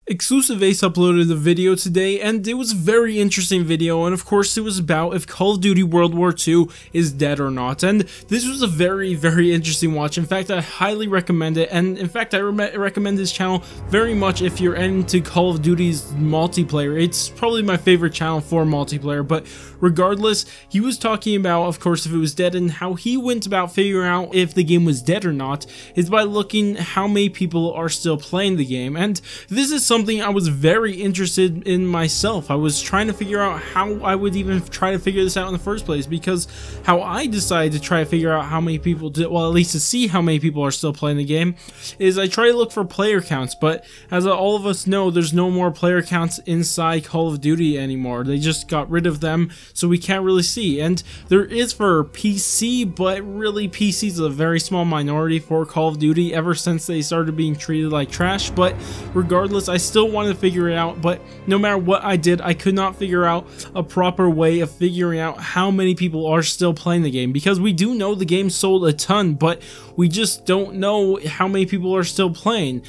Exclusive Ace uploaded a video today, and it was a very interesting video, and of course it was about if Call of Duty World War II is dead or not, and this was a very interesting watch. In fact, I highly recommend it, and in fact I recommend this channel very much if you're into Call of Duty's multiplayer. It's probably my favorite channel for multiplayer, but regardless, he was talking about, of course, if it was dead, and how he went about figuring out if the game was dead or not is by looking how many people are still playing the game, and this is something I was very interested in myself. I was trying to figure out how I would even try to figure this out in the first place, because how I decided to try to figure out how many people did, well, at least to see how many people are still playing the game, is I try to look for player counts, but as all of us know, there's no more player counts inside Call of Duty anymore. They just got rid of them, so we can't really see. And there is for PC, but really PC is a very small minority for Call of Duty ever since they started being treated like trash. But regardless, I still wanted to figure it out, but no matter what I did, I could not figure out a proper way of figuring out how many people are still playing the game, because we do know the game sold a ton, but we just don't know how many people are still playing.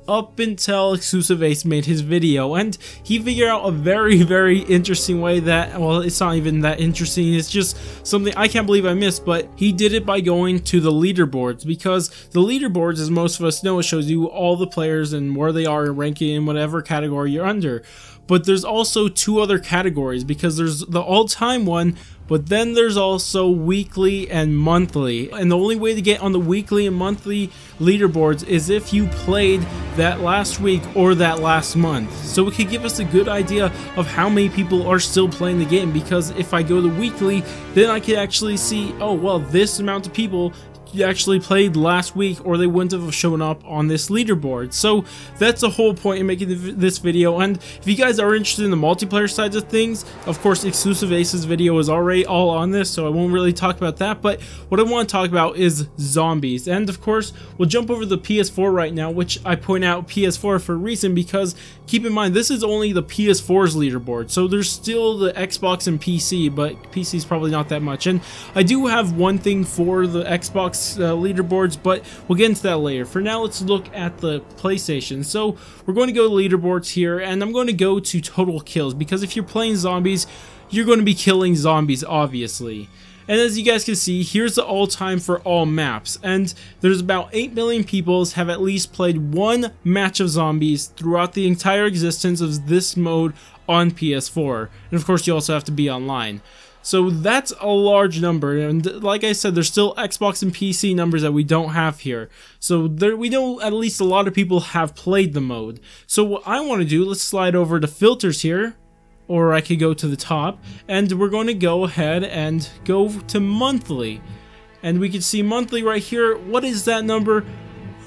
Up until Exclusive Ace made his video, and he figured out a very interesting way that, well, it's not even that interesting, it's just something I can't believe I missed, but he did it by going to the leaderboards, because the leaderboards, as most of us know, it shows you all the players and where they are ranking in whatever category you're under. But there's also two other categories, because there's the all-time one, but then there's also weekly and monthly, and the only way to get on the weekly and monthly leaderboards is if you played that last week or that last month. So it could give us a good idea of how many people are still playing the game, because if I go to weekly, then I could actually see, oh well, this amount of people actually played last week, or they wouldn't have shown up on this leaderboard. So that's the whole point in making this video. And if you guys are interested in the multiplayer sides of things, of course Exclusive Ace's video is already all on this, so I won't really talk about that. But what I want to talk about is zombies, and of course we'll jump over the PS4 right now, which I point out PS4 for a reason, because keep in mind this is only the PS4's leaderboard, so there's still the Xbox and PC, but PC is probably not that much. And I do have one thing for the Xbox leaderboards, but we'll get into that later. For now, let's look at the PlayStation. So we're going to go to leaderboards here, and I'm going to go to total kills, because if you're playing zombies, you're going to be killing zombies, obviously. And as you guys can see, here's the all-time for all maps, and there's about 8 million people have at least played one match of zombies throughout the entire existence of this mode on PS4. And of course, you also have to be online. So that's a large number, and like I said, there's still Xbox and PC numbers that we don't have here. So we know at least a lot of people have played the mode. So what I want to do, let's slide over to filters here, or I could go to the top, and we're going to go ahead and go to monthly. And we can see monthly right here. What is that number?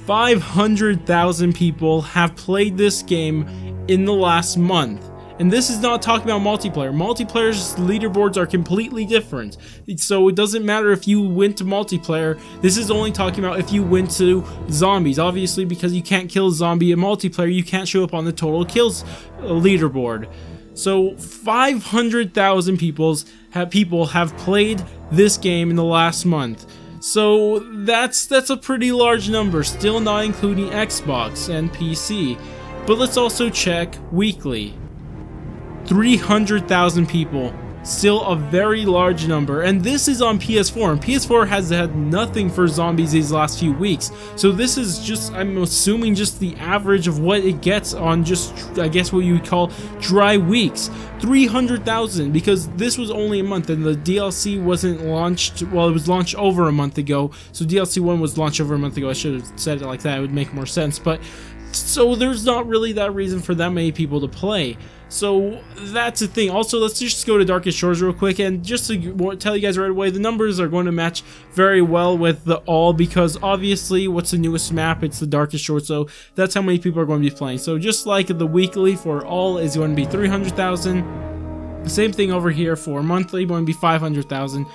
500,000 people have played this game in the last month. And this is not talking about multiplayer. Multiplayer's leaderboards are completely different. So it doesn't matter if you went to multiplayer. This is only talking about if you went to zombies. Obviously, because you can't kill a zombie in multiplayer, you can't show up on the total kills leaderboard. So 500,000 people have played this game in the last month. So that's a pretty large number, still not including Xbox and PC. But let's also check weekly. 300,000 people, still a very large number, and this is on PS4, and PS4 has had nothing for zombies these last few weeks, so this is just, I'm assuming, just the average of what it gets on just, I guess what you would call dry weeks. 300,000, because this was only a month, and the DLC wasn't launched, well, it was launched over a month ago, so DLC 1 was launched over a month ago. I should have said it like that, it would make more sense, but so there's not really that reason for that many people to play. So that's the thing. Also, let's just go to Darkest Shores real quick, and just to tell you guys right away, the numbers are going to match very well with the all, because obviously what's the newest map? It's the Darkest Shores, so that's how many people are going to be playing. So just like the weekly for all is going to be 300,000, the same thing over here for monthly, going to be 500,000.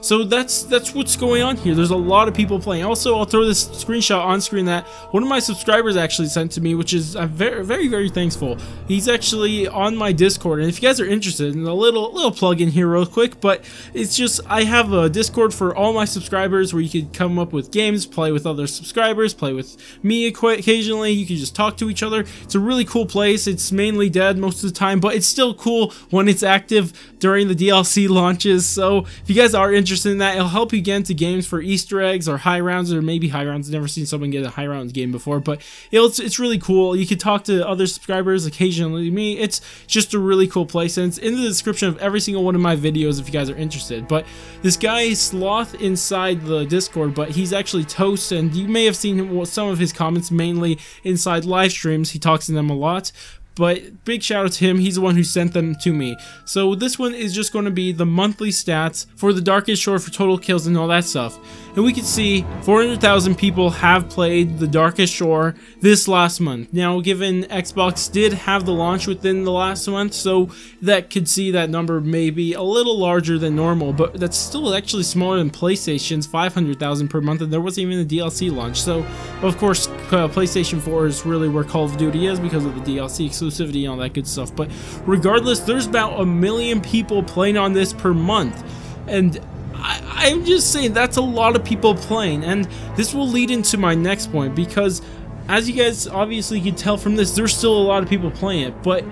So that's what's going on here. There's a lot of people playing. Also, I'll throw this screenshot on screen that one of my subscribers actually sent to me, which is I'm very thankful. He's actually on my Discord, and if you guys are interested, in a little plug in here real quick, but it's just I have a Discord for all my subscribers where you could come up with games, play with other subscribers, play with me occasionally. You can just talk to each other. It's a really cool place. It's mainly dead most of the time, but it's still cool when it's active during the DLC launches. So if you guys are interested in that, it'll help you get into games for Easter eggs or high rounds, or maybe high rounds. I've never seen someone get a high rounds game before, but it's really cool. You can talk to other subscribers, occasionally me. It's just a really cool place, and it's in the description of every single one of my videos if you guys are interested. But this guy is Sloth inside the Discord, but he's actually Toast, and you may have seen some of his comments mainly inside live streams. He talks in them a lot. But big shout out to him, he's the one who sent them to me. So this one is just going to be the monthly stats for the Darkest Shore for total kills and all that stuff. And we can see 400,000 people have played the Darkest Shore this last month. Now, given Xbox did have the launch within the last month, so that could see that number may be a little larger than normal, but that's still actually smaller than PlayStation's 500,000 per month, and there wasn't even a DLC launch. So, of course, PlayStation 4 is really where Call of Duty is because of the DLC exclusivity and all that good stuff. But regardless, there's about 1 million people playing on this per month, and I'm just saying that's a lot of people playing. And this will lead into my next point, because as you guys obviously can tell from this, there's still a lot of people playing it, but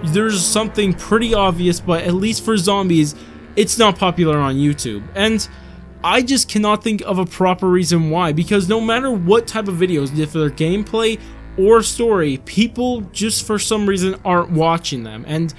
there's something pretty obvious. But at least for zombies, it's not popular on YouTube, and I just cannot think of a proper reason why, because no matter what type of videos, if they're gameplay or story, people just for some reason aren't watching them. And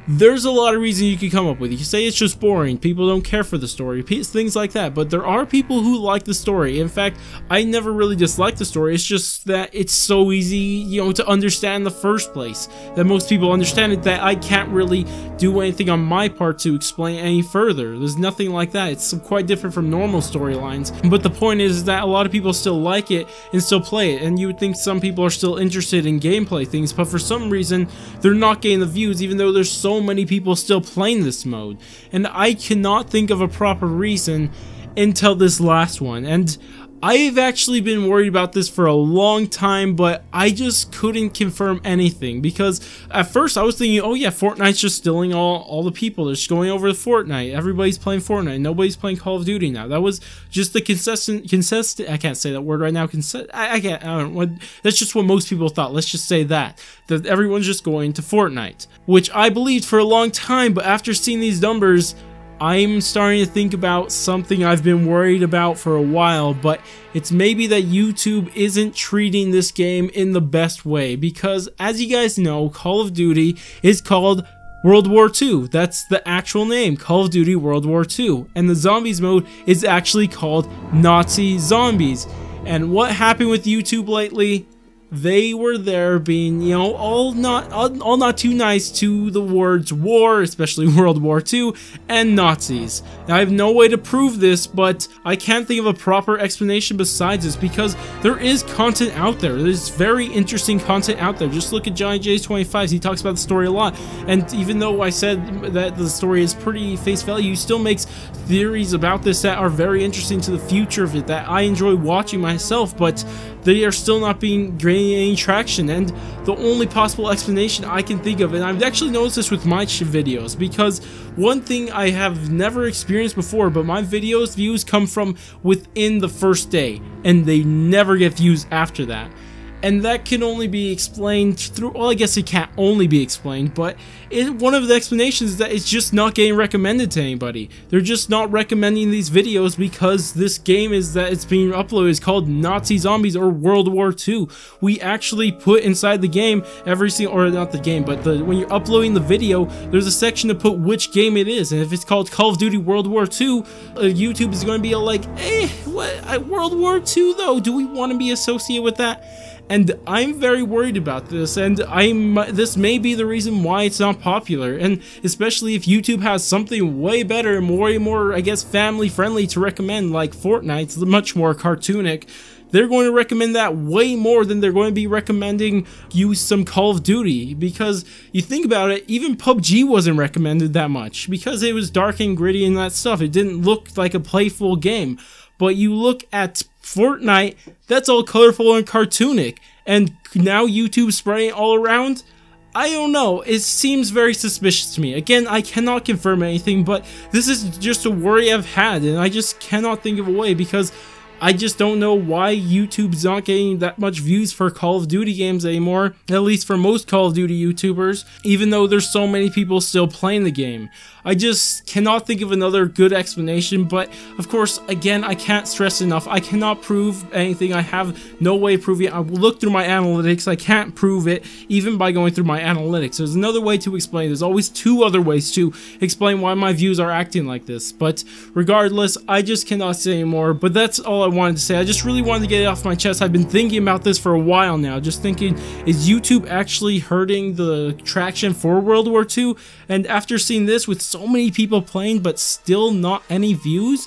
there's a lot of reasons you can come up with. You can say it's just boring, people don't care for the story, things like that, but there are people who like the story. In fact, I never really disliked the story. It's just that it's so easy, you know, to understand in the first place, that most people understand it, that I can't really do anything on my part to explain any further. There's nothing like that. It's quite different from normal storylines, but the point is that a lot of people still like it and still play it, and you would think some people are still interested in gameplay things, but for some reason they're not getting the views, even though there's so many people still playing this mode. And I cannot think of a proper reason until this last one. And I've actually been worried about this for a long time, but I just couldn't confirm anything, because at first I was thinking, oh yeah, Fortnite's just stealing all the people. They're just going over to Fortnite. Everybody's playing Fortnite. Nobody's playing Call of Duty now. That was just the consistent, I can't say that word right now. I don't know. That's just what most people thought. Let's just say that everyone's just going to Fortnite, which I believed for a long time, but after seeing these numbers, I'm starting to think about something I've been worried about for a while, but it's maybe that YouTube isn't treating this game in the best way, because as you guys know, Call of Duty is called World War II. That's the actual name, Call of Duty World War II, and the Zombies mode is actually called Nazi Zombies. And what happened with YouTube lately? They were there being, you know, all not too nice to the words war, especially World War II, and Nazis. Now, I have no way to prove this, but I can't think of a proper explanation besides this, because there is content out there. There's very interesting content out there. Just look at Johnny J's 25s. He talks about the story a lot, and even though I said that the story is pretty face value, he still makes theories about this that are very interesting to the future of it, that I enjoy watching myself, but they are still not being gaining any traction. And the only possible explanation I can think of, and I've actually noticed this with my videos, because one thing I have never experienced before, but my videos views come from within the first day, and they never get views after that. And that can only be explained through, well, I guess it can't only be explained, but one of the explanations is that it's just not getting recommended to anybody. They're just not recommending these videos because this game is that it's being uploaded is called Nazi Zombies or World War II. We actually put inside the game every single, or not the game, but when you're uploading the video, there's a section to put which game it is. And if it's called Call of Duty World War II, YouTube is going to be like, what, World War II though? Do we want to be associated with that? And I'm very worried about this, and this may be the reason why it's not popular, and especially if YouTube has something way better and way more, I guess, family friendly to recommend, like Fortnite. It's much more cartoonic, they're going to recommend that way more than they're going to be recommending you some Call of Duty. Because you think about it, even PUBG wasn't recommended that much because it was dark and gritty and that stuff. It didn't look like a playful game. But you look at Fortnite, that's all colorful and cartoonic, and now YouTube spreading it all around. I don't know, it seems very suspicious to me. Again, I cannot confirm anything, but this is just a worry I've had, and I just cannot think of a way, because I just don't know why YouTube's not getting that much views for Call of Duty games anymore, at least for most Call of Duty YouTubers, even though there's so many people still playing the game. I just cannot think of another good explanation, but of course, again, I can't stress enough, I cannot prove anything. I have no way of proving it. I will look through my analytics, I can't prove it, even by going through my analytics. There's another way to explain, there's always two other ways to explain why my views are acting like this, but regardless, I just cannot say anymore. But that's all I wanted to say. I just really wanted to get it off my chest. I've been thinking about this for a while now, just thinking, is YouTube actually hurting the traction for World War II? And after seeing this with so many people playing but still not any views,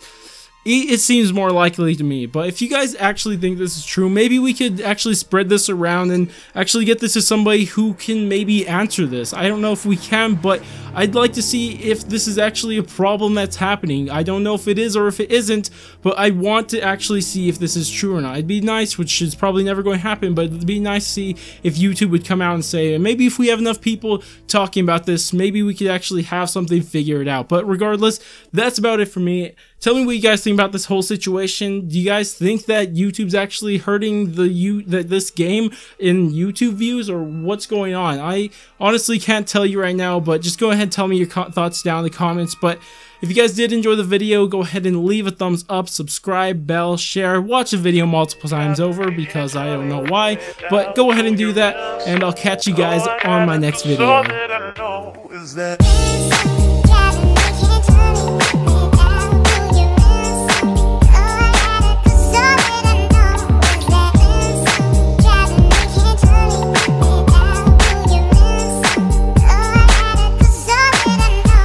it seems more likely to me. But if you guys actually think this is true, maybe we could actually spread this around and actually get this to somebody who can maybe answer this. I don't know if we can, but I'd like to see if this is actually a problem that's happening. I don't know if it is or if it isn't, but I want to actually see if this is true or not. It'd be nice, which is probably never going to happen, but it'd be nice to see if YouTube would come out and say, maybe if we have enough people talking about this, maybe we could actually have something figured out. But regardless, that's about it for me. Tell me what you guys think about this whole situation. Do you guys think that YouTube's actually hurting this game in YouTube views, or what's going on? I honestly can't tell you right now, but just go ahead and tell me your thoughts down in the comments. But if you guys did enjoy the video, go ahead and leave a thumbs up, subscribe, bell, share, watch the video multiple times over because I don't know why, but go ahead and do that, and I'll catch you guys on my next video.